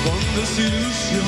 con desilusión.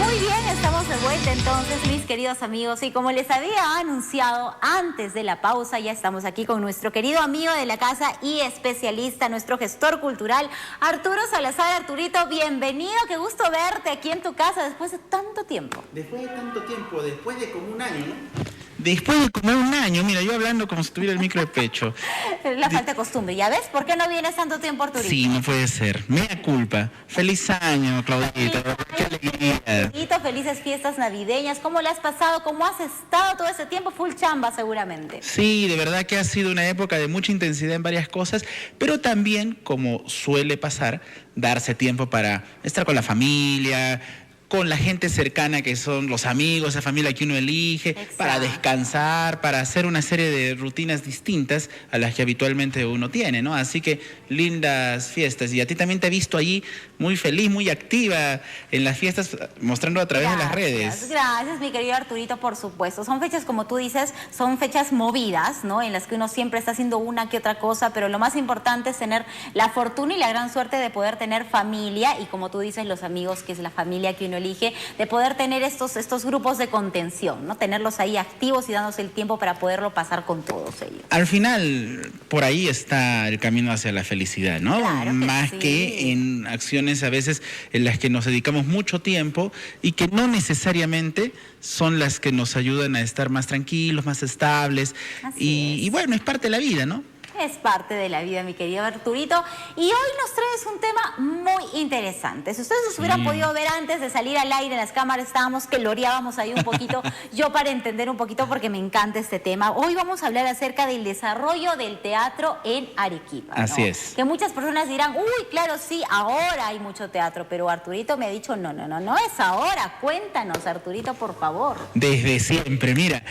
Muy bien, estamos de vuelta entonces, mis queridos amigos, y como les había anunciado antes de la pausa, ya estamos aquí con nuestro querido amigo de la casa y especialista, nuestro gestor cultural, Arturo Salazar. Arturito, bienvenido, qué gusto verte aquí en tu casa después de tanto tiempo. Después de tanto tiempo, después de como un año, ¿no? Después de como un año, mira, yo hablando como si tuviera el micro de pecho. La falta de costumbre, ¿ya ves? ¿Por qué no vienes tanto tiempo, Arturito? Sí, no puede ser. Mea culpa. Feliz año, Claudita. Qué alegría. Arturito, felices fiestas navideñas. ¿Cómo la has pasado? ¿Cómo has estado todo ese tiempo? Full chamba, seguramente. Sí, de verdad que ha sido una época de mucha intensidad en varias cosas, pero también, como suele pasar, darse tiempo para estar con la familia, con la gente cercana que son los amigos, esa familia que uno elige. Exacto. Para descansar, para hacer una serie de rutinas distintas a las que habitualmente uno tiene, ¿no? Así que lindas fiestas. Y a ti también te he visto allí muy feliz, muy activa en las fiestas, mostrando a través de las redes. Gracias, mi querido Arturito, por supuesto. Son fechas, como tú dices, son fechas movidas, ¿no? En las que uno siempre está haciendo una que otra cosa, pero lo más importante es tener la fortuna y la gran suerte de poder tener familia y, como tú dices, los amigos, que es la familia que uno elige, de poder tener estos grupos de contención, ¿no? Tenerlos ahí activos y dándose el tiempo para poderlo pasar con todos ellos. Al final, por ahí está el camino hacia la felicidad, ¿no? Claro que más sí. Que en acciones a veces en las que nos dedicamos mucho tiempo y que no necesariamente son las que nos ayudan a estar más tranquilos, más estables. Y bueno, es parte de la vida, ¿no? Es parte de la vida, mi querido Arturito. Y hoy nos traes un tema muy interesante. Si ustedes nos hubieran podido ver antes de salir al aire en las cámaras, estábamos que loreábamos ahí un poquito, yo para entender un poquito porque me encanta este tema. Hoy vamos a hablar acerca del desarrollo del teatro en Arequipa, ¿no? Así es. Que muchas personas dirán, uy, claro, sí, ahora hay mucho teatro, pero Arturito me ha dicho, no es ahora. Cuéntanos, Arturito, por favor. Desde siempre, mira,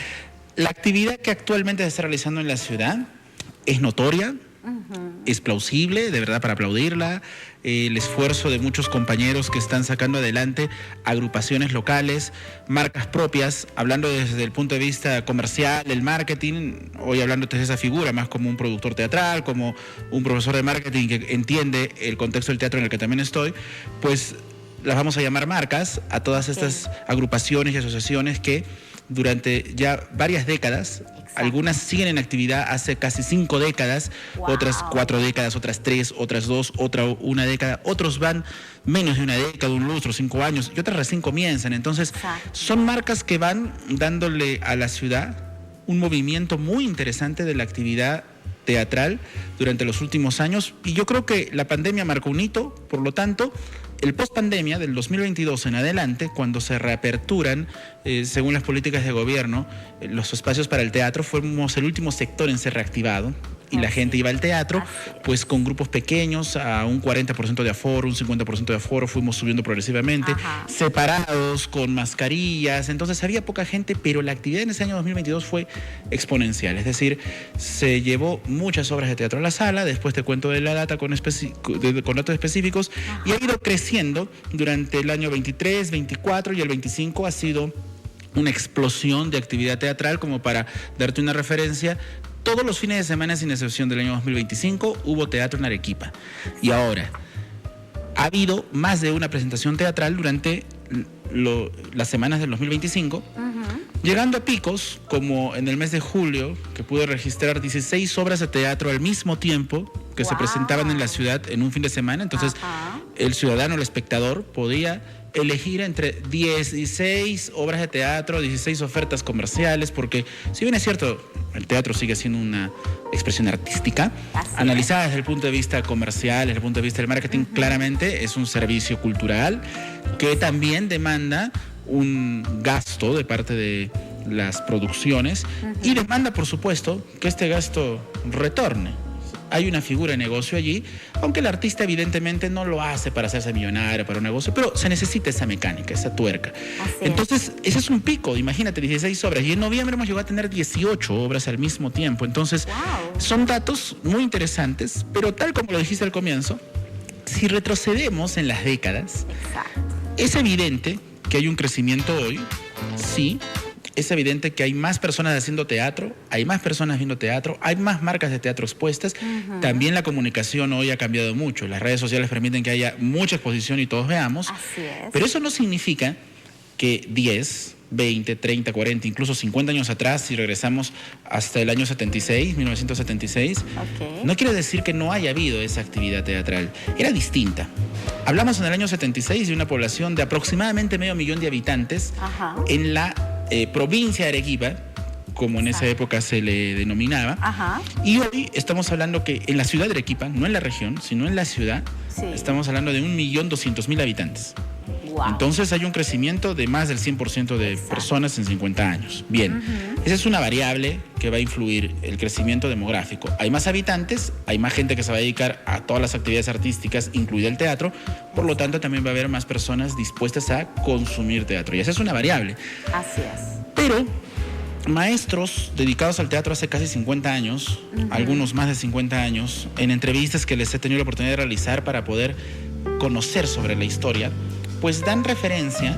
la actividad que actualmente se está realizando en la ciudad es notoria, es plausible, de verdad, para aplaudirla. El esfuerzo de muchos compañeros que están sacando adelante agrupaciones locales, marcas propias, hablando desde el punto de vista comercial, del marketing, hoy hablando desde esa figura, más como un productor teatral, como un profesor de marketing que entiende el contexto del teatro en el que también estoy, pues las vamos a llamar marcas a todas estas agrupaciones y asociaciones que durante ya varias décadas, algunas siguen en actividad hace casi 5 décadas, otras 4 décadas, otras 3, otras 2, otra 1 década, otros van menos de 1 década, un lustro, 5 años, y otras recién comienzan. Entonces, son marcas que van dándole a la ciudad un movimiento muy interesante de la actividad teatral durante los últimos años, y yo creo que la pandemia marcó un hito. Por lo tanto, el post-pandemia del 2022 en adelante, cuando se reaperturan, según las políticas de gobierno, los espacios para el teatro, fuimos el último sector en ser reactivado. Y la gente iba al teatro, pues con grupos pequeños, a un 40% de aforo, un 50% de aforo, fuimos subiendo progresivamente, separados, con mascarillas. Entonces había poca gente, pero la actividad en ese año 2022 fue exponencial. Es decir, se llevó muchas obras de teatro a la sala, después te cuento de la data con datos específicos, y ha ido creciendo durante el año 23, 24 y el 25 ha sido una explosión de actividad teatral. Como para darte una referencia, todos los fines de semana, sin excepción del año 2025, hubo teatro en Arequipa. Y ahora, ha habido más de una presentación teatral durante las semanas del 2025, llegando a picos, como en el mes de julio, que pude registrar 16 obras de teatro al mismo tiempo que se presentaban en la ciudad en un fin de semana. Entonces, el ciudadano, el espectador, podía elegir entre 16 obras de teatro, 16 ofertas comerciales, porque si bien es cierto, el teatro sigue siendo una expresión artística, analizada desde el punto de vista comercial, desde el punto de vista del marketing, claramente es un servicio cultural que también demanda un gasto de parte de las producciones y demanda, por supuesto, que este gasto retorne. Hay una figura de negocio allí, aunque el artista evidentemente no lo hace para hacerse millonario, para un negocio, pero se necesita esa mecánica, esa tuerca. Entonces, ese es un pico, imagínate, 16 obras, y en noviembre hemos llegado a tener 18 obras al mismo tiempo. Entonces, son datos muy interesantes, pero tal como lo dijiste al comienzo, si retrocedemos en las décadas, es evidente que hay un crecimiento hoy, sí. es evidente que hay más personas haciendo teatro, hay más personas viendo teatro, hay más marcas de teatro expuestas. También la comunicación hoy ha cambiado mucho. Las redes sociales permiten que haya mucha exposición y todos veamos. Así es. Pero eso no significa que 10, 20, 30, 40, incluso 50 años atrás, si regresamos hasta el año 76, 1976, no quiere decir que no haya habido esa actividad teatral. Era distinta. Hablamos en el año 76 de una población de aproximadamente 500.000 de habitantes en la provincia de Arequipa, como en esa época se le denominaba. Y hoy estamos hablando que en la ciudad de Arequipa, no en la región, sino en la ciudad, estamos hablando de 1.200.000 habitantes. Wow. Entonces hay un crecimiento de más del 100% de personas en 50 años. Bien, esa es una variable que va a influir el crecimiento demográfico. Hay más habitantes, hay más gente que se va a dedicar a todas las actividades artísticas, incluido el teatro, por lo tanto también va a haber más personas dispuestas a consumir teatro. Y esa es una variable. Así es. Pero maestros dedicados al teatro hace casi 50 años, algunos más de 50 años, en entrevistas que les he tenido la oportunidad de realizar para poder conocer sobre la historia, pues dan referencia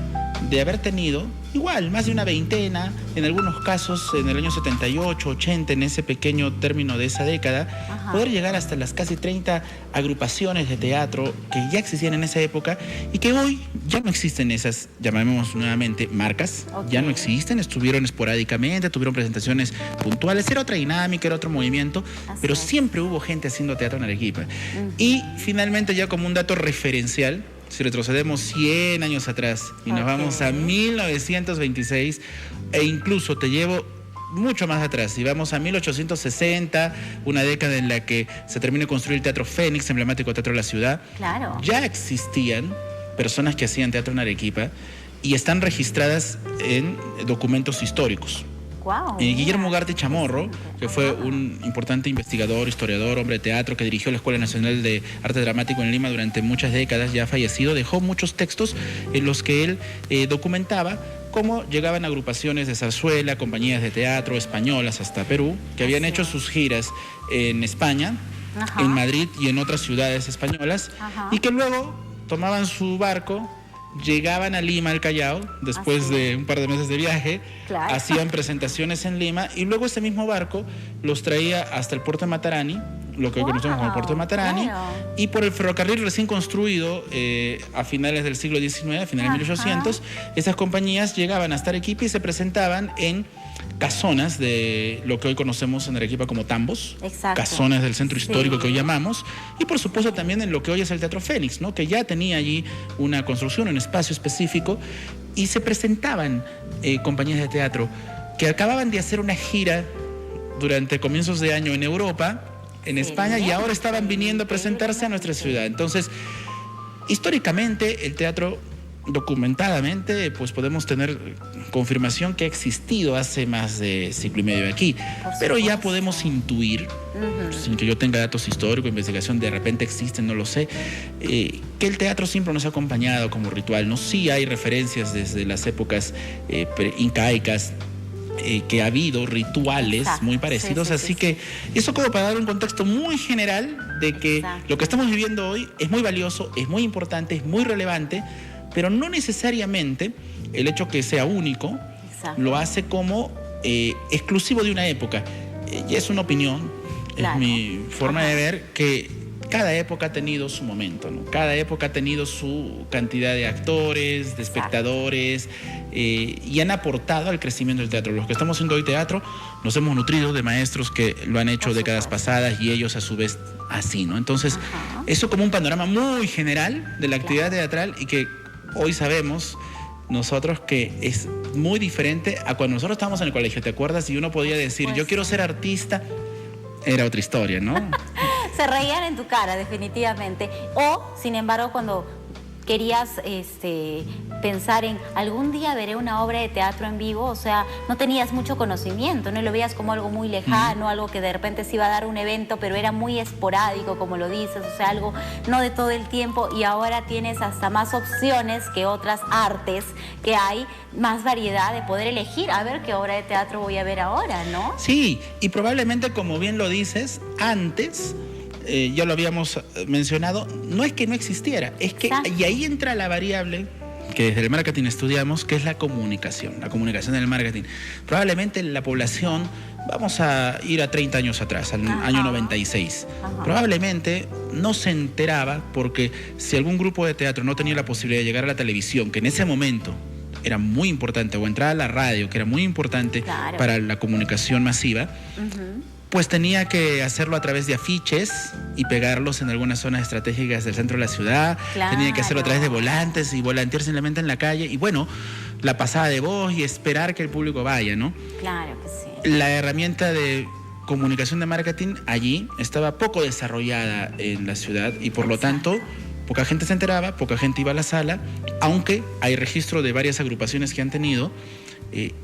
de haber tenido igual más de una veintena, en algunos casos en el año 78, 80, en ese pequeño término de esa década, poder llegar hasta las casi 30 agrupaciones de teatro que ya existían en esa época y que hoy ya no existen esas, llamémoslo nuevamente, marcas, ya no existen, estuvieron esporádicamente, tuvieron presentaciones puntuales, era otra dinámica, era otro movimiento, pero siempre hubo gente haciendo teatro en Arequipa. Y finalmente, ya como un dato referencial, si retrocedemos 100 años atrás y nos vamos a 1926 e incluso te llevo mucho más atrás, si vamos a 1860, una década en la que se termina de construir el Teatro Fénix, emblemático teatro de la ciudad, ya existían personas que hacían teatro en Arequipa y están registradas en documentos históricos. Guillermo Ugarte Chamorro, que fue un importante investigador, historiador, hombre de teatro, que dirigió la Escuela Nacional de Arte Dramático en Lima durante muchas décadas, ya fallecido, dejó muchos textos en los que él documentaba cómo llegaban agrupaciones de zarzuela, compañías de teatro españolas hasta Perú, que habían hecho sus giras en España, en Madrid y en otras ciudades españolas, y que luego tomaban su barco, llegaban a Lima, al Callao, después de un par de meses de viaje, hacían presentaciones en Lima y luego ese mismo barco los traía hasta el puerto de Matarani, lo que hoy conocemos como el puerto de Matarani, y por el ferrocarril recién construido a finales del siglo XIX, a finales de 1800, esas compañías llegaban hasta Arequipa y se presentaban en casonas de lo que hoy conocemos en Arequipa como tambos, casonas del centro histórico que hoy llamamos, y por supuesto también en lo que hoy es el Teatro Fénix, ¿no? Que ya tenía allí una construcción, un espacio específico, y se presentaban compañías de teatro que acababan de hacer una gira durante comienzos de año en Europa, en España, y ahora estaban viniendo a presentarse a nuestra ciudad. Entonces, históricamente el teatro, documentadamente, pues podemos tener confirmación que ha existido hace más de siglo y medio aquí, pero ya podemos intuir, sin que yo tenga datos históricos, investigación, de repente existen, no lo sé, que el teatro siempre nos ha acompañado como ritual, ¿no? Sí hay referencias desde las épocas incaicas, que ha habido rituales muy parecidos, así que eso como para dar un contexto muy general de que lo que estamos viviendo hoy es muy valioso, es muy importante, es muy relevante, pero no necesariamente el hecho que sea único lo hace como exclusivo de una época. Y es una opinión, es mi forma de ver que cada época ha tenido su momento, ¿no? Cada época ha tenido su cantidad de actores, de espectadores, y han aportado al crecimiento del teatro. Los que estamos haciendo hoy teatro nos hemos nutrido de maestros que lo han hecho décadas pasadas y ellos a su vez así, ¿no? Entonces, eso como un panorama muy general de la actividad teatral y que hoy sabemos nosotros que es muy diferente a cuando nosotros estábamos en el colegio, ¿te acuerdas? Y uno podía decir, yo quiero ser artista, era otra historia, ¿no? Se reían en tu cara, definitivamente. O, sin embargo, cuando querías pensar en algún día veré una obra de teatro en vivo, o sea, no tenías mucho conocimiento, no lo veías como algo muy lejano, algo que de repente se iba a dar un evento, pero era muy esporádico, como lo dices, o sea, algo no de todo el tiempo, y ahora tienes hasta más opciones que otras artes que hay, más variedad de poder elegir, a ver qué obra de teatro voy a ver ahora, ¿no? Sí, y probablemente, como bien lo dices, antes, ya lo habíamos mencionado, no es que no existiera, es que, y ahí entra la variable que desde el marketing estudiamos, que es la comunicación del marketing. Probablemente la población, vamos a ir a 30 años atrás, al año 96, probablemente no se enteraba, porque si algún grupo de teatro no tenía la posibilidad de llegar a la televisión, que en ese momento era muy importante, o entrar a la radio, que era muy importante para la comunicación masiva, pues tenía que hacerlo a través de afiches y pegarlos en algunas zonas estratégicas del centro de la ciudad. Tenía que hacerlo a través de volantes y volantear simplemente en la calle. Y bueno, la pasada de voz y esperar que el público vaya, ¿no? Claro que sí. La herramienta de comunicación de marketing allí estaba poco desarrollada en la ciudad y por lo tanto poca gente se enteraba, poca gente iba a la sala, aunque hay registro de varias agrupaciones que han tenido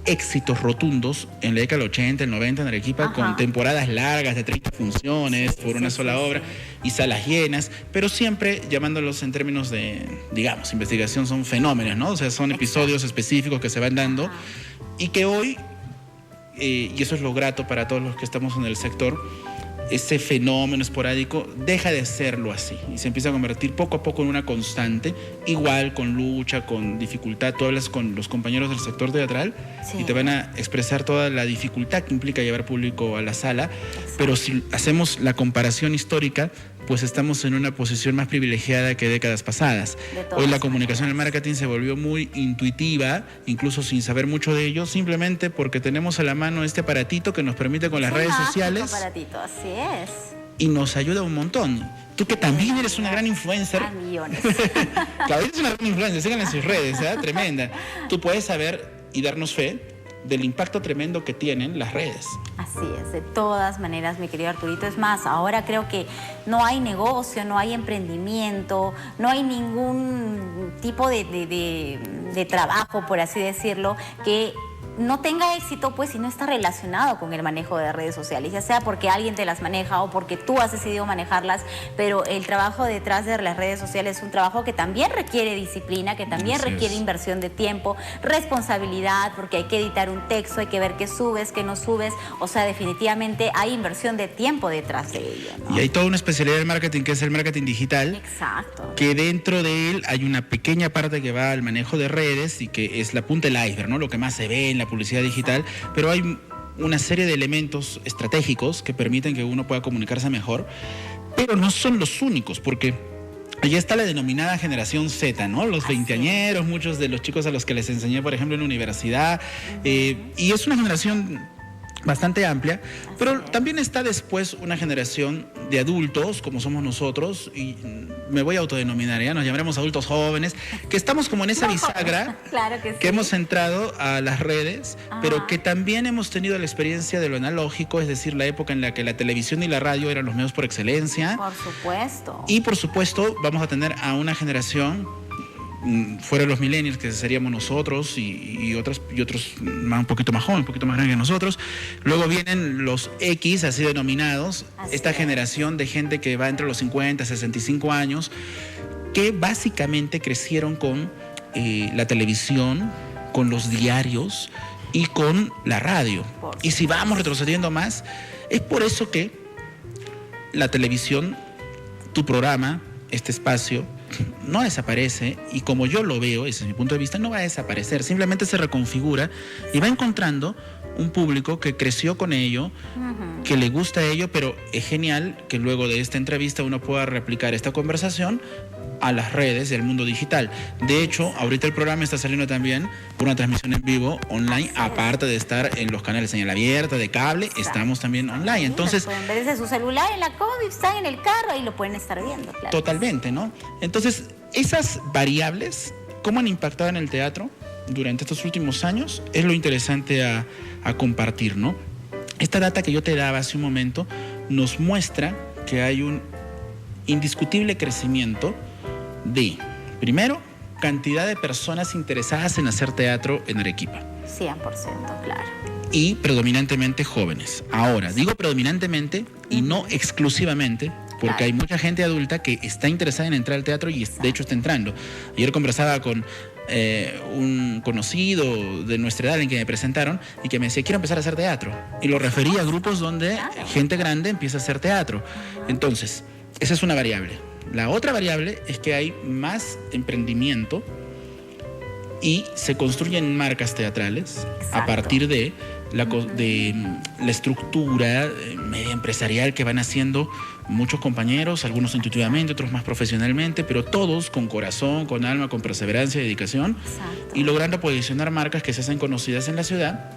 éxitos rotundos en la década del 80, el 90 en Arequipa, con temporadas largas de 30 funciones por una sola obra y salas llenas, pero siempre llamándolos en términos de, digamos, investigación, son fenómenos, ¿no? O sea, son episodios específicos que se van dando y que hoy, y eso es lo grato para todos los que estamos en el sector, ese fenómeno esporádico deja de serlo así y se empieza a convertir poco a poco en una constante, igual con lucha, con dificultad. Tú hablas con los compañeros del sector teatral y te van a expresar toda la dificultad que implica llevar público a la sala, pero si hacemos la comparación histórica, pues estamos en una posición más privilegiada que décadas pasadas. Hoy la comunicación y el marketing se volvió muy intuitiva, incluso sin saber mucho de ello, simplemente porque tenemos a la mano este aparatito que nos permite con las redes sociales. Aparatito, así es. Y nos ayuda un montón. Tú que también eres una gran influencer. Millones. Claro, eres una gran influencer, síganla en sus redes, ¿eh? Tremenda. Tú puedes saber y darnos fe del impacto tremendo que tienen las redes. Así es, de todas maneras, mi querido Arturito. Es más, ahora creo que no hay negocio, no hay emprendimiento, no hay ningún tipo de trabajo, por así decirlo, que no tenga éxito, pues, si no está relacionado con el manejo de redes sociales, ya sea porque alguien te las maneja o porque tú has decidido manejarlas, pero el trabajo detrás de las redes sociales es un trabajo que también requiere disciplina, que también requiere inversión de tiempo, responsabilidad, porque hay que editar un texto, hay que ver qué subes, qué no subes, o sea, definitivamente hay inversión de tiempo detrás de ello, ¿no? Y hay toda una especialidad del marketing que es el marketing digital. Exacto. Que dentro de él hay una pequeña parte que va al manejo de redes y que es la punta del iceberg, ¿no? Lo que más se ve en la publicidad digital, pero hay una serie de elementos estratégicos que permiten que uno pueda comunicarse mejor, pero no son los únicos, porque allá está la denominada generación Z, ¿no? Los veinteañeros, muchos de los chicos a los que les enseñé, por ejemplo, en la universidad, y es una generación bastante amplia, pero también está después una generación de adultos, como somos nosotros, y me voy a autodenominar, ya nos llamaremos adultos jóvenes, que estamos como en esa bisagra, claro que sí, que hemos entrado a las redes, pero que también hemos tenido la experiencia de lo analógico, es decir, la época en la que la televisión y la radio eran los medios por excelencia. Por supuesto. Y por supuesto vamos a tener a una generación fuera de los millennials, que seríamos nosotros y otros un poquito más jóvenes, un poquito más grandes que nosotros. Luego vienen los X, así denominados, esta generación de gente que va entre los 50 y 65 años, que básicamente crecieron con la televisión, con los diarios y con la radio. Y si vamos retrocediendo más, es por eso que la televisión, tu programa, este espacio, no desaparece, y como yo lo veo, ese es mi punto de vista, no va a desaparecer, simplemente se reconfigura y va encontrando un público que creció con ello, que le gusta ello, pero es genial que luego de esta entrevista uno pueda replicar esta conversación a las redes del mundo digital. De hecho, ahorita el programa está saliendo también por una transmisión en vivo online, aparte de estar en los canales de señal abierta, de cable, estamos también online. Entonces, pueden ver desde su celular en la COVID, están en el carro y lo pueden estar viendo, claro. Totalmente, ¿no? Entonces, esas variables, ¿cómo han impactado en el teatro durante estos últimos años? Es lo interesante a compartir, ¿no? Esta data que yo te daba hace un momento nos muestra que hay un indiscutible crecimiento de, primero, cantidad de personas interesadas en hacer teatro en Arequipa. 100%, claro. Y predominantemente jóvenes. Ahora, digo predominantemente y no exclusivamente, porque hay mucha gente adulta que está interesada en entrar al teatro y de hecho está entrando. Ayer conversaba con un conocido de nuestra edad en que me presentaron y que me decía, quiero empezar a hacer teatro. Y lo refería a grupos donde gente grande empieza a hacer teatro. Entonces, esa es una variable. La otra variable es que hay más emprendimiento y se construyen marcas teatrales a Exacto. partir de la estructura media empresarial que van haciendo muchos compañeros, algunos intuitivamente, otros más profesionalmente, pero todos con corazón, con alma, con perseverancia y dedicación, Exacto. y logrando posicionar marcas que se hacen conocidas en la ciudad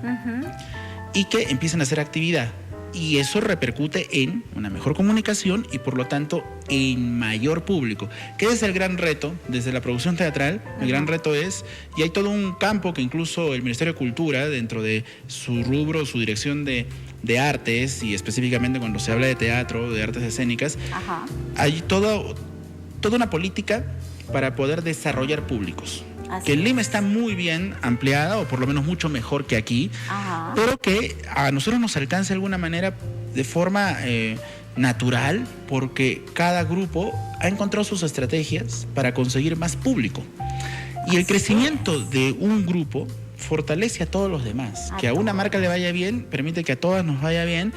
y que empiezan a hacer actividad. Y eso repercute en una mejor comunicación y por lo tanto en mayor público. ¿Qué es el gran reto desde la producción teatral? El gran reto es, y hay todo un campo que incluso el Ministerio de Cultura, dentro de su rubro, su dirección de artes, y específicamente cuando se habla de teatro, de artes escénicas, Ajá. hay toda una política para poder desarrollar públicos. Así Que en Lima es. está muy bien ampliada, o por lo menos mucho mejor que aquí, Ajá. pero que a nosotros nos alcanza de alguna manera de forma natural, porque cada grupo ha encontrado sus estrategias para conseguir más público. Y el crecimiento de un grupo fortalece a todos los demás. Que a una marca le vaya bien, permite que a todas nos vaya bien,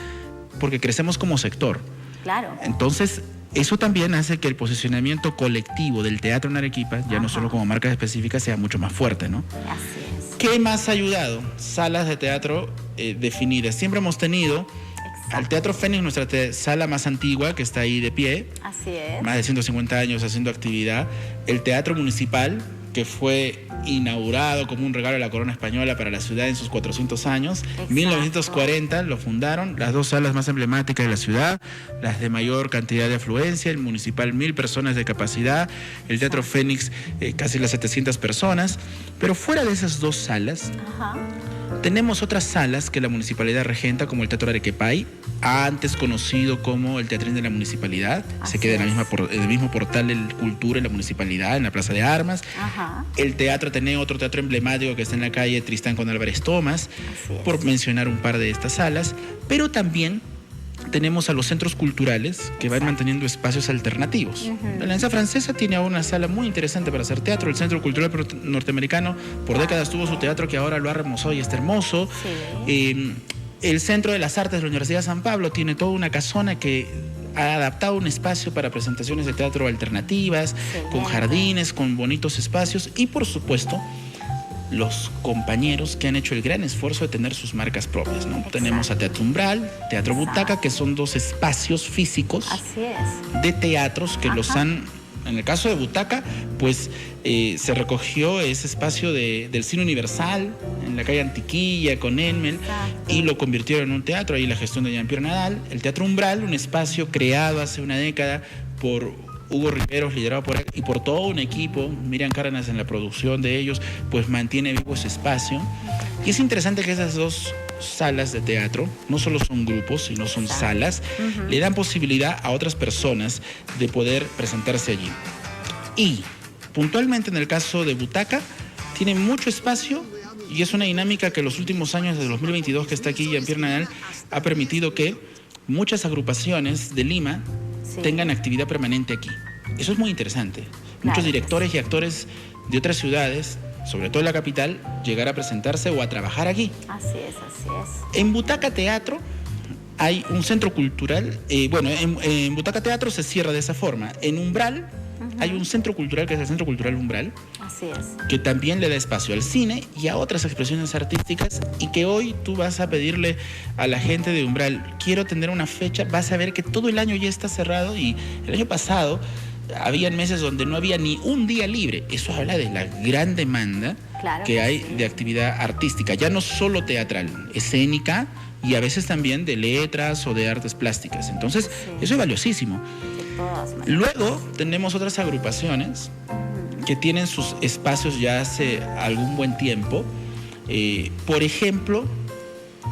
porque crecemos como sector. Claro. Entonces, eso también hace que el posicionamiento colectivo del teatro en Arequipa, ya no solo como marca específica, sea mucho más fuerte, ¿no? Así es. ¿Qué más ha ayudado? Salas de teatro definidas. Siempre hemos tenido al Teatro Fénix, nuestra sala más antigua, que está ahí de pie, Así es. más de 150 años haciendo actividad. El Teatro Municipal, que fue inaugurado como un regalo de la corona española para la ciudad en sus 400 años. Exacto. 1940 lo fundaron, las dos salas más emblemáticas de la ciudad, las de mayor cantidad de afluencia, el municipal 1000 personas de capacidad, el Teatro Fénix casi las 700 personas. Pero fuera de esas dos salas, Ajá. tenemos otras salas que la municipalidad regenta, como el Teatro Arequepay, antes conocido como el Teatrín de la Municipalidad. Así Se queda en es. en el mismo portal de cultura en la municipalidad, en la Plaza de Armas. Ajá. El Teatro Ateneo, otro teatro emblemático que está en la calle Tristán con Álvarez Tomás, Así es. por mencionar un par de estas salas. Pero también tenemos a los centros culturales que van manteniendo espacios alternativos. La Alianza Francesa tiene ahora una sala muy interesante para hacer teatro. El Centro Cultural Norteamericano por décadas tuvo su teatro, que ahora lo ha remozado y está hermoso. Sí. El Centro de las Artes de la Universidad de San Pablo tiene toda una casona que ha adaptado un espacio para presentaciones de teatro alternativas, con jardines, con bonitos espacios y, por supuesto, los compañeros que han hecho el gran esfuerzo de tener sus marcas propias, ¿no? Tenemos a Teatro Umbral, Teatro Butaca, que son dos espacios físicos Así es. de teatros que los han, en el caso de Butaca, pues se recogió ese espacio del Cine Universal en la calle Antiquilla con Enmel. Exacto. Y lo convirtieron en un teatro, ahí la gestión de Jean-Pierre Nadal. El Teatro Umbral, un espacio creado hace una década por Hugo Riveros, liderado por él y por todo un equipo, Miriam Cárdenas en la producción de ellos, pues mantiene vivo ese espacio. Y es interesante que esas dos salas de teatro no solo son grupos, sino son salas, le dan posibilidad a otras personas de poder presentarse allí. Y puntualmente en el caso de Butaca, tiene mucho espacio y es una dinámica que en los últimos años, desde 2022 que está aquí Jean-Pierre Nadal, ha permitido que muchas agrupaciones de Lima tengan actividad permanente aquí. Eso es muy interesante. Muchos directores y actores de otras ciudades, sobre todo en la capital, llegar a presentarse o a trabajar aquí. Así es, así es. En Butaca Teatro hay un centro cultural, en Butaca Teatro se cierra de esa forma. En Umbral hay un centro cultural que es el Centro Cultural Umbral, Así es. que también le da espacio al cine y a otras expresiones artísticas, y que hoy tú vas a pedirle a la gente de Umbral, quiero tener una fecha, vas a ver que todo el año ya está cerrado, y el año pasado habían meses donde no había ni un día libre. Eso habla de la gran demanda que hay de actividad artística, ya no solo teatral, escénica, y a veces también de letras o de artes plásticas. Entonces, eso es valiosísimo. Luego tenemos otras agrupaciones que tienen sus espacios ya hace algún buen tiempo. Por ejemplo,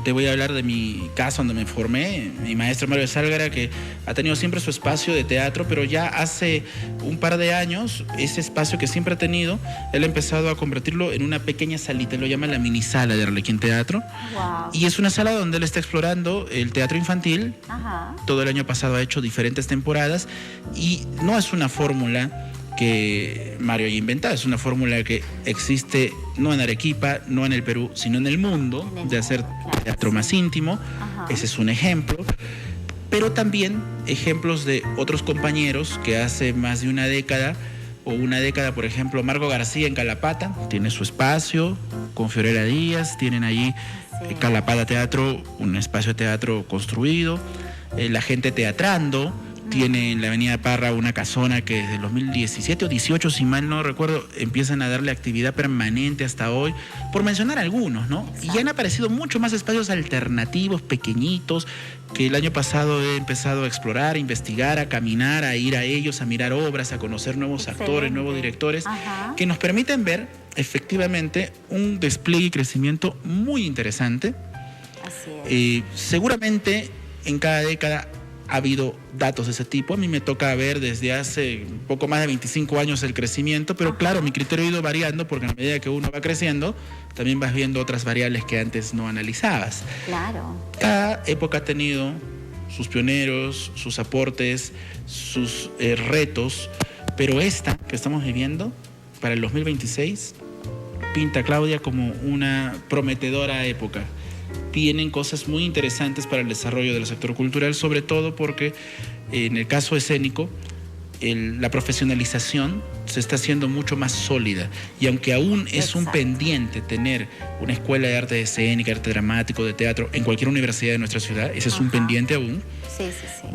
te voy a hablar de mi casa donde me formé, mi maestro Mario de Sálgara, que ha tenido siempre su espacio de teatro, pero ya hace un par de años, ese espacio que siempre ha tenido, él ha empezado a convertirlo en una pequeña salita, él lo llama la mini sala de Arlequín Teatro. Wow. Y es una sala donde él está explorando el teatro infantil. Todo el año pasado ha hecho diferentes temporadas, y no es una fórmula que Mario haya inventado, es una fórmula que existe no en Arequipa, no en el Perú, sino en el mundo, de hacer teatro más íntimo. Ese es un ejemplo, pero también ejemplos de otros compañeros que hace más de una década o una década, por ejemplo, Marco García en Calapata, tiene su espacio, con Fiorella Díaz, tienen allí Calapata Teatro, un espacio de teatro construido, la gente teatrando, tiene en la Avenida Parra una casona que desde el 2017 o 18, si mal no recuerdo, empiezan a darle actividad permanente hasta hoy, por mencionar algunos, ¿no? Exacto. Y ya han aparecido mucho más espacios alternativos, pequeñitos, que el año pasado he empezado a explorar, a investigar, a caminar, a ir a ellos, a mirar obras, a conocer nuevos actores, nuevos directores, que nos permiten ver efectivamente un despliegue y crecimiento muy interesante. Así es. Seguramente en cada década ha habido datos de ese tipo. A mí me toca ver desde hace poco más de 25 años el crecimiento, pero claro, mi criterio ha ido variando porque a medida que uno va creciendo, también vas viendo otras variables que antes no analizabas. Claro. Cada época ha tenido sus pioneros, sus aportes, sus retos, pero esta que estamos viviendo para el 2026 pinta, Claudia, como una prometedora época. Vienen cosas muy interesantes para el desarrollo del sector cultural, sobre todo porque en el caso escénico la profesionalización se está haciendo mucho más sólida, y aunque aún es un pendiente tener una escuela de arte escénica, arte dramático, de teatro en cualquier universidad de nuestra ciudad, ese es un pendiente aún,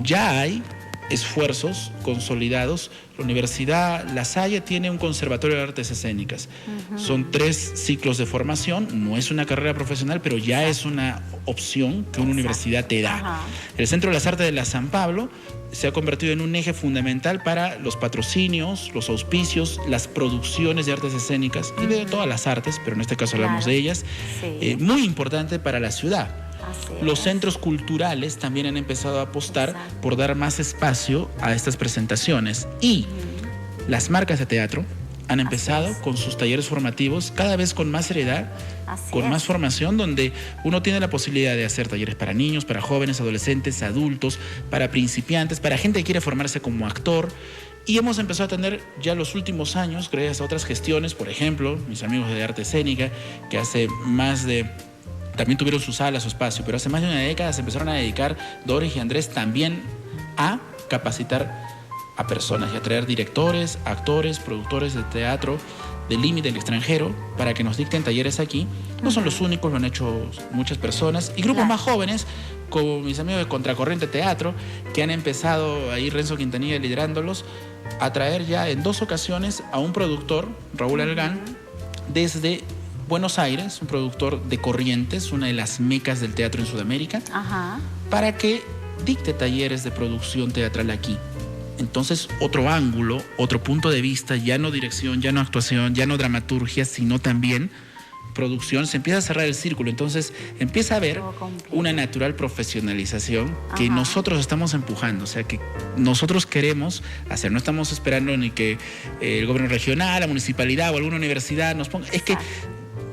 ya hay esfuerzos consolidados. La Universidad La Salle tiene un conservatorio de artes escénicas. Son 3 ciclos de formación, no es una carrera profesional, pero ya es una opción que una universidad te da. El Centro de las Artes de la San Pablo se ha convertido en un eje fundamental para los patrocinios, los auspicios, las producciones de artes escénicas y de todas las artes, pero en este caso hablamos de ellas, muy importante para la ciudad. Los centros culturales también han empezado a apostar por dar más espacio a estas presentaciones, y las marcas de teatro han empezado con sus talleres formativos cada vez con más seriedad, con más formación, donde uno tiene la posibilidad de hacer talleres para niños, para jóvenes, adolescentes, adultos, para principiantes, para gente que quiere formarse como actor. Y hemos empezado a tener ya los últimos años, gracias a otras gestiones, por ejemplo, mis amigos de arte escénica, que hace más de... también tuvieron su sala, su espacio, pero hace más de una década se empezaron a dedicar Doris y Andrés también a capacitar a personas y a traer directores, actores, productores de teatro del límite del extranjero para que nos dicten talleres aquí. No son los únicos, lo han hecho muchas personas y grupos más jóvenes, como mis amigos de Contracorriente Teatro, que han empezado, ahí Renzo Quintanilla liderándolos, a traer ya en 2 ocasiones a un productor, Raúl Algán, desde Buenos Aires, un productor de Corrientes, una de las mecas del teatro en Sudamérica, para que dicte talleres de producción teatral aquí. Entonces, otro ángulo, otro punto de vista, ya no dirección, ya no actuación, ya no dramaturgia, sino también producción. Se empieza a cerrar el círculo, entonces empieza a haber una natural profesionalización que nosotros estamos empujando, o sea, que nosotros queremos hacer, no estamos esperando ni que el gobierno regional, la municipalidad o alguna universidad nos ponga, es que,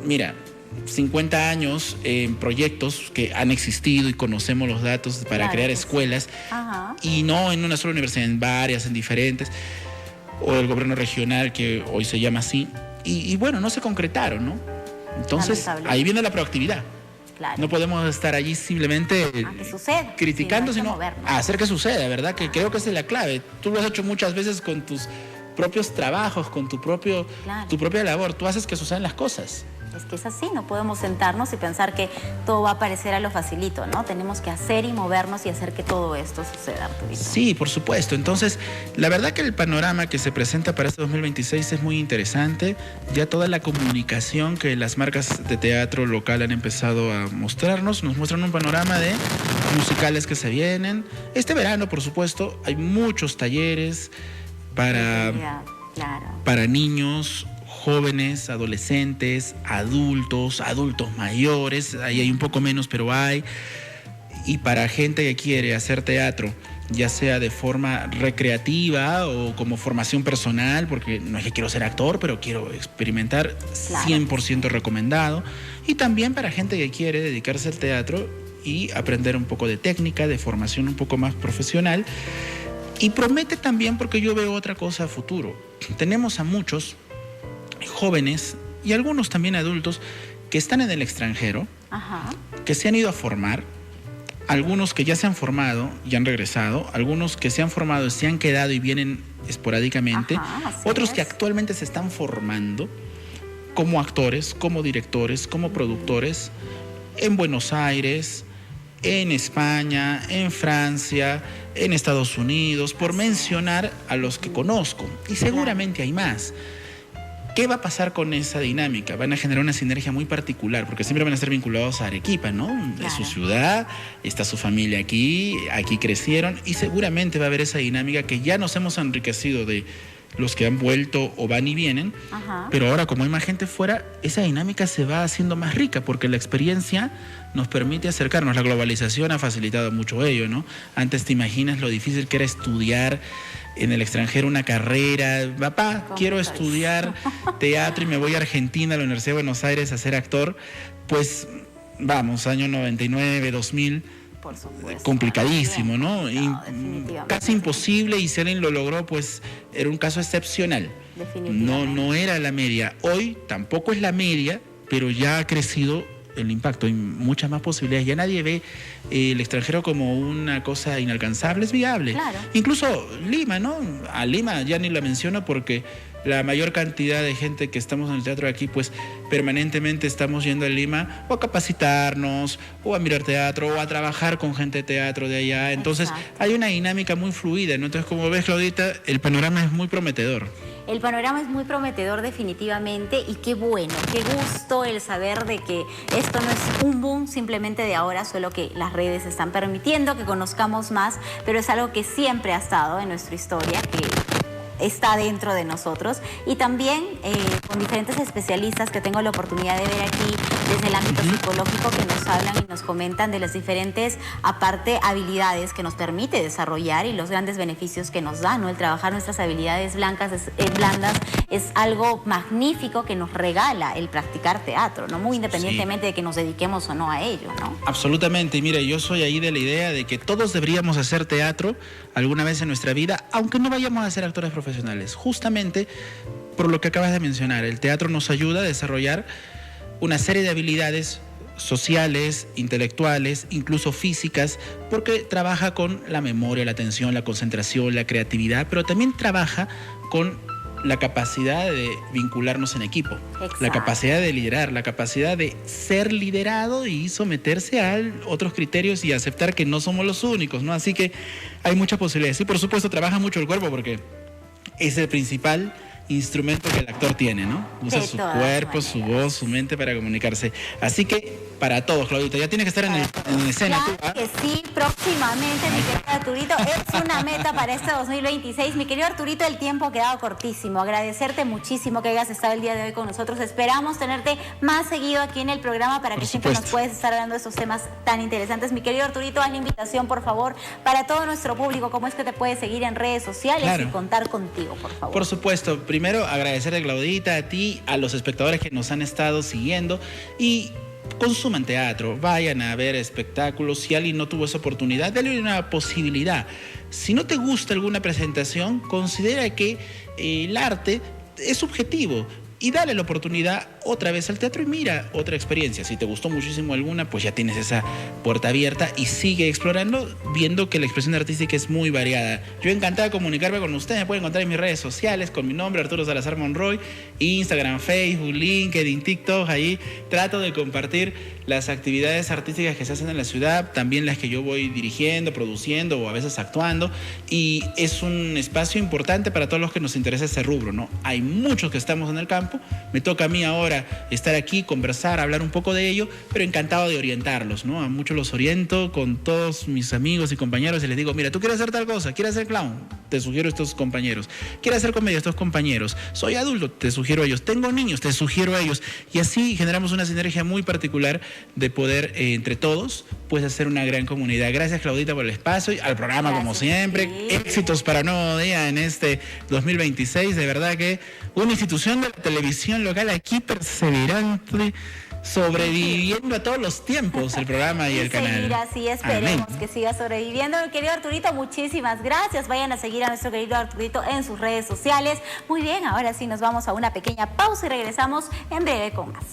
mira, 50 años en proyectos que han existido y conocemos los datos para crear escuelas, y no en una sola universidad, en varias, en diferentes, o el gobierno regional, que hoy se llama así, y bueno, no se concretaron, ¿no? Entonces, ahí viene la proactividad. No podemos estar allí simplemente criticando, sino hacer que suceda, ¿verdad? Que creo que esa es la clave. Tú lo has hecho muchas veces con tus propios trabajos, con tu propia labor. Tú haces que sucedan las cosas. Es que es así, no podemos sentarnos y pensar que todo va a aparecer a lo facilito, ¿no? Tenemos que hacer y movernos y hacer que todo esto suceda, Arturito. Sí, por supuesto. Entonces, la verdad que el panorama que se presenta para este 2026 es muy interesante. Ya toda la comunicación que las marcas de teatro local han empezado a mostrarnos, nos muestran un panorama de musicales que se vienen. Este verano, por supuesto, hay muchos talleres para niños, jóvenes, adolescentes, adultos mayores, ahí hay un poco menos, pero hay. Y para gente que quiere hacer teatro, ya sea de forma recreativa o como formación personal, porque no es que quiero ser actor, pero quiero experimentar, 100% recomendado. Y también para gente que quiere dedicarse al teatro y aprender un poco de técnica, de formación un poco más profesional. Y promete también, porque yo veo otra cosa a futuro. Tenemos a muchos jóvenes y algunos también adultos que están en el extranjero, que se han ido a formar, algunos que ya se han formado y han regresado, algunos que se han formado y se han quedado y vienen esporádicamente, Ajá, otros así que es. actualmente se están formando como actores, como directores, como productores en Buenos Aires, en España, en Francia, en Estados Unidos, por mencionar a los que conozco. Y seguramente hay más. ¿Qué va a pasar con esa dinámica? Van a generar una sinergia muy particular, porque siempre van a estar vinculados a Arequipa, ¿no? Es su ciudad, está su familia aquí, aquí crecieron, y seguramente va a haber esa dinámica que ya nos hemos enriquecido de los que han vuelto o van y vienen, Ajá. pero ahora como hay más gente fuera, esa dinámica se va haciendo más rica, porque la experiencia nos permite acercarnos. La globalización ha facilitado mucho ello, ¿no? Antes te imaginas lo difícil que era estudiar en el extranjero una carrera. Papá, quiero estudiar teatro y me voy a Argentina, a la Universidad de Buenos Aires a ser actor. Pues vamos, año 99, 2000, Por supuesto. complicadísimo, ¿no? Definitivamente. Casi imposible, y si alguien lo logró, pues era un caso excepcional. Definitivamente. No era la media. Hoy tampoco es la media, pero ya ha crecido el impacto. Hay muchas más posibilidades. Ya nadie ve el extranjero como una cosa inalcanzable, es viable. Claro. Incluso Lima, ¿no? A Lima ya ni la menciono porque la mayor cantidad de gente que estamos en el teatro aquí, pues permanentemente estamos yendo a Lima o a capacitarnos, o a mirar teatro, o a trabajar con gente de teatro de allá. Entonces Exacto. hay una dinámica muy fluida, ¿no? Entonces, como ves, Claudita, el panorama es muy prometedor. El panorama es muy prometedor definitivamente, y qué bueno, qué gusto el saber de que esto no es un boom simplemente de ahora, solo que las redes están permitiendo que conozcamos más, pero es algo que siempre ha estado en nuestra historia, que está dentro de nosotros, y también con diferentes especialistas que tengo la oportunidad de ver aquí desde el ámbito psicológico, que nos hablan y nos comentan de las diferentes, aparte, habilidades que nos permite desarrollar y los grandes beneficios que nos da, ¿no? El trabajar nuestras habilidades blandas es algo magnífico que nos regala el practicar teatro, ¿no? Muy independientemente de que nos dediquemos o no a ello, ¿no? Absolutamente, y mira, yo soy ahí de la idea de que todos deberíamos hacer teatro alguna vez en nuestra vida, aunque no vayamos a ser actores profesionales. Justamente por lo que acabas de mencionar, el teatro nos ayuda a desarrollar una serie de habilidades sociales, intelectuales, incluso físicas, porque trabaja con la memoria, la atención, la concentración, la creatividad, pero también trabaja con la capacidad de vincularnos en equipo, Exacto. la capacidad de liderar, la capacidad de ser liderado y someterse a otros criterios y aceptar que no somos los únicos, ¿no? Así que hay muchas posibilidades. Y por supuesto trabaja mucho el cuerpo, porque es el principal instrumento que el actor tiene, ¿no? Usa De su todas cuerpo, su maneras. voz, su mente para comunicarse. Así que para todos, Claudita, ya tienes que estar en escena. Claro tú, ¿ah? que sí, próximamente, mi querido Arturito, es una meta para este 2026. Mi querido Arturito, el tiempo ha quedado cortísimo. Agradecerte muchísimo que hayas estado el día de hoy con nosotros. Esperamos tenerte más seguido aquí en el programa para Por que siempre nos supuesto. puedas estar hablando de estos temas tan interesantes. Mi querido Arturito, haz la invitación, por favor, para todo nuestro público. ¿Cómo es que te puedes seguir en redes sociales Claro. y contar contigo, por favor? Por supuesto, primero agradecerte, Claudita, a ti, a los espectadores que nos han estado siguiendo, y consuman teatro, vayan a ver espectáculos. Si alguien no tuvo esa oportunidad, dale una posibilidad. Si no te gusta alguna presentación, considera que el arte es subjetivo y dale la oportunidad otra vez al teatro y mira otra experiencia. Si te gustó muchísimo alguna, pues ya tienes esa puerta abierta y sigue explorando, viendo que la expresión artística es muy variada. Yo encantado de comunicarme con ustedes. Me pueden encontrar en mis redes sociales con mi nombre, Arturo Salazar Monroy, Instagram, Facebook, LinkedIn, TikTok. Ahí trato de compartir las actividades artísticas que se hacen en la ciudad, también las que yo voy dirigiendo, produciendo o a veces actuando, y es un espacio importante para todos los que nos interesa ese rubro, ¿no? Hay muchos que estamos en el campo, me toca a mí ahora estar aquí, conversar, hablar un poco de ello, pero encantado de orientarlos, ¿no? A muchos los oriento con todos mis amigos y compañeros y les digo, mira, tú quieres hacer tal cosa, quieres ser clown, te sugiero estos compañeros, quieres hacer comedia, estos compañeros, soy adulto, te sugiero a ellos, tengo niños, te sugiero a ellos, y así generamos una sinergia muy particular de poder, entre todos, pues hacer una gran comunidad. Gracias, Claudita, por el espacio y al programa. Gracias, como siempre. sí. Éxitos para Nuevo Día en este 2026. De verdad que una institución de la televisión local aquí perseverante, sobreviviendo a todos los tiempos, el programa y el canal. Seguir así, esperemos Amén. que siga sobreviviendo. Mi querido Arturito, muchísimas gracias. Vayan a seguir a nuestro querido Arturito en sus redes sociales. Muy bien, ahora sí nos vamos a una pequeña pausa y regresamos en breve con más.